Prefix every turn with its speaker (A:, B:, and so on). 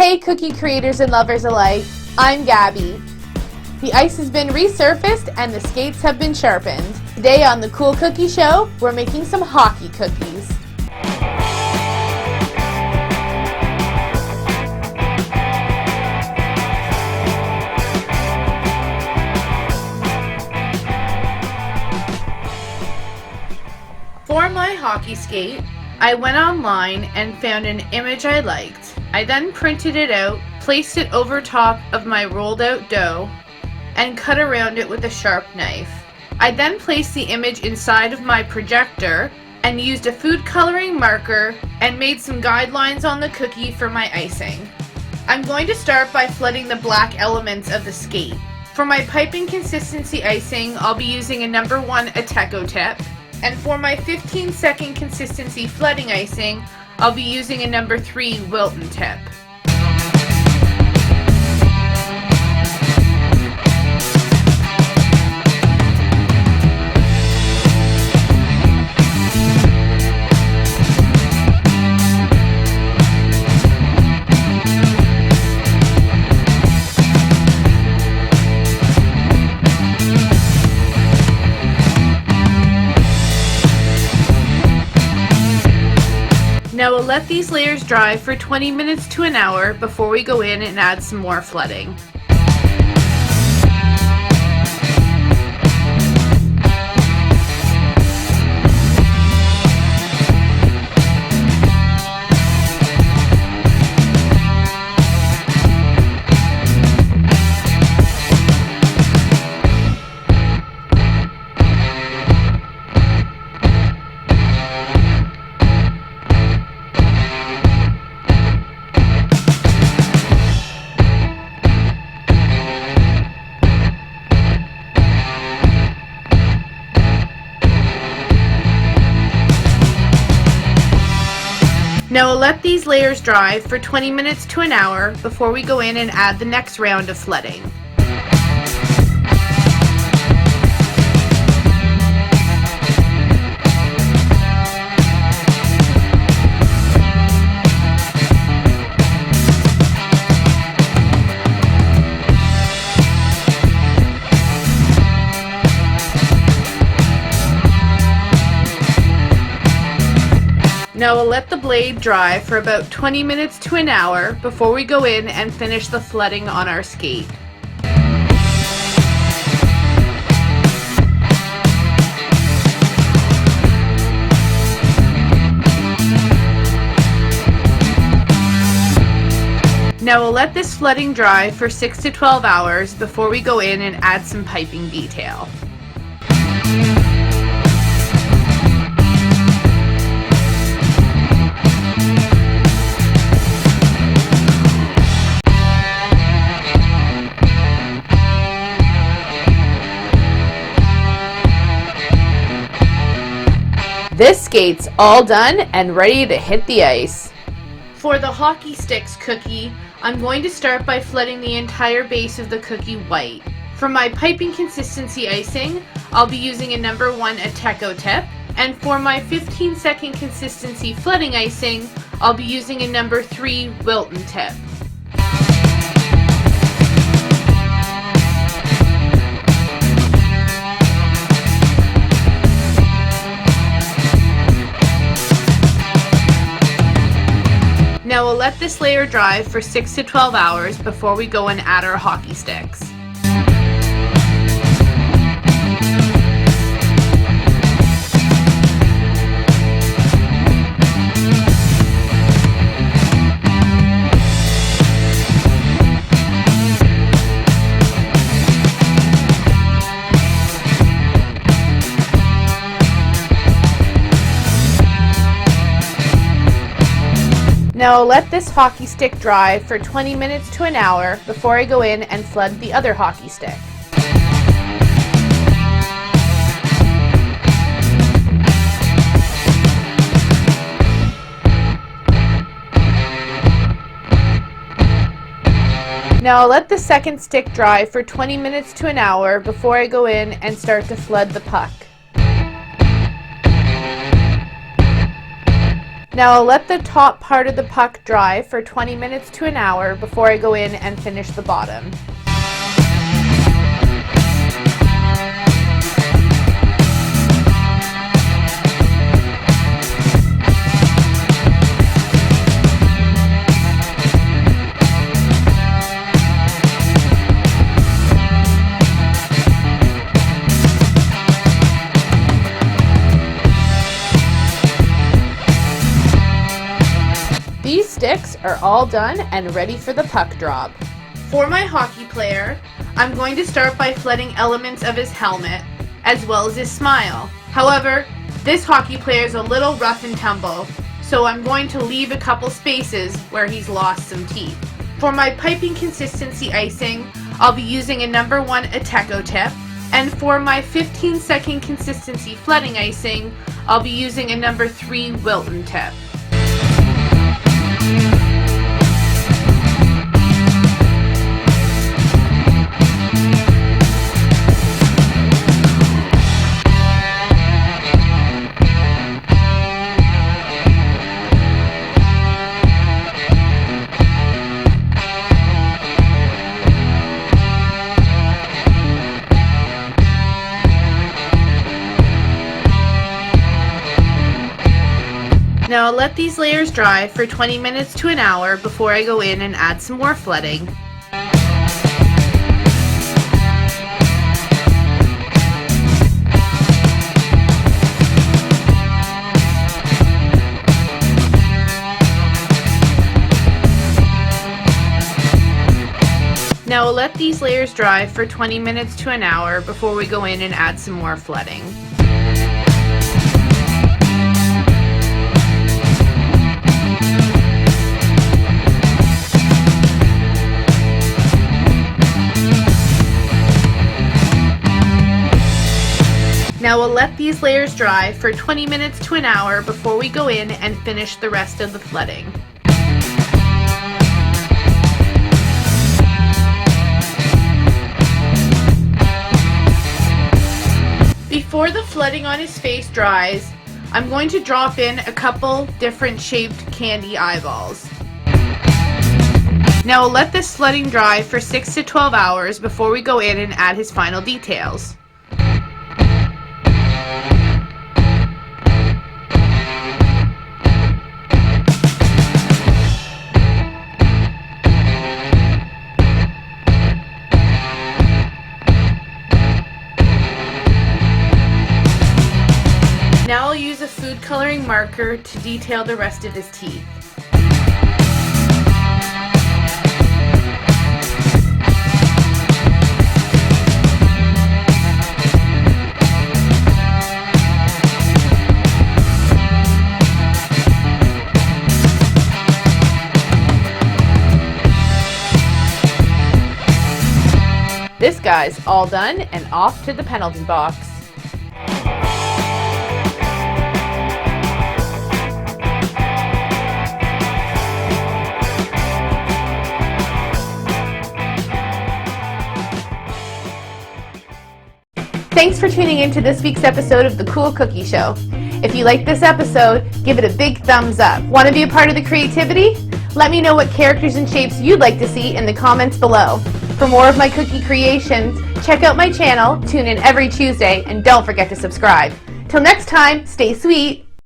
A: Hey cookie creators and lovers alike, I'm Gabby. The ice has been resurfaced and the skates have been sharpened. Today on the Cool Cookie Show, we're making some hockey cookies. For my hockey skate, I went online and found an image I liked. I then printed it out, placed it over top of my rolled out dough, and cut around it with a sharp knife. I then placed the image inside of my projector and used a food coloring marker and made some guidelines on the cookie for my icing. I'm going to start by flooding the black elements of the skate. For my piping consistency icing, I'll be using a number 1 Ateco Tip. And for my 15-second consistency flooding icing, I'll be using a number 3 Wilton tip. Now we'll let these layers dry for 20 minutes to an hour before we go in and add some more flooding. Now we'll let these layers dry for 20 minutes to an hour before we go in and add the next round of flooding. Now we'll let the blade dry for about 20 minutes to an hour before we go in and finish the flooding on our skate. Now we'll let this flooding dry for 6 to 12 hours before we go in and add some piping detail. This skate's all done and ready to hit the ice. For the hockey sticks cookie, I'm going to start by flooding the entire base of the cookie white. For my piping consistency icing, I'll be using a number 1 Ateco Tip, and for my 15-second consistency flooding icing, I'll be using a number 3 Wilton Tip. Now we'll let this layer dry for 6 to 12 hours before we go and add our hockey sticks. Now I'll let this hockey stick dry for 20 minutes to an hour before I go in and flood the other hockey stick. Now I'll let the second stick dry for 20 minutes to an hour before I go in and start to flood the puck. Now I'll let the top part of the puck dry for 20 minutes to an hour before I go in and finish the bottom. These sticks are all done and ready for the puck drop. For my hockey player, I'm going to start by flooding elements of his helmet, as well as his smile. However, this hockey player is a little rough and tumble, so I'm going to leave a couple spaces where he's lost some teeth. For my piping consistency icing, I'll be using a number 1 Ateco tip, and for my 15-second consistency flooding icing, I'll be using a number 3 Wilton tip. Now I'll let these layers dry for 20 minutes to an hour before I go in and add some more flooding. Now we'll let these layers dry for 20 minutes to an hour before we go in and add some more flooding. Now we'll let these layers dry for 20 minutes to an hour before we go in and finish the rest of the flooding. Before the flooding on his face dries, I'm going to drop in a couple different shaped candy eyeballs. Now we'll let this flooding dry for 6 to 12 hours before we go in and add his final details. Now I'll use a food coloring marker to detail the rest of his teeth. This guy's all done and off to the penalty box. Thanks for tuning in to this week's episode of The Cool Cookie Show. If you liked this episode, give it a big thumbs up. Want to be a part of the creativity? Let me know what characters and shapes you'd like to see in the comments below. For more of my cookie creations, check out my channel, tune in every Tuesday, and don't forget to subscribe. Till next time, stay sweet!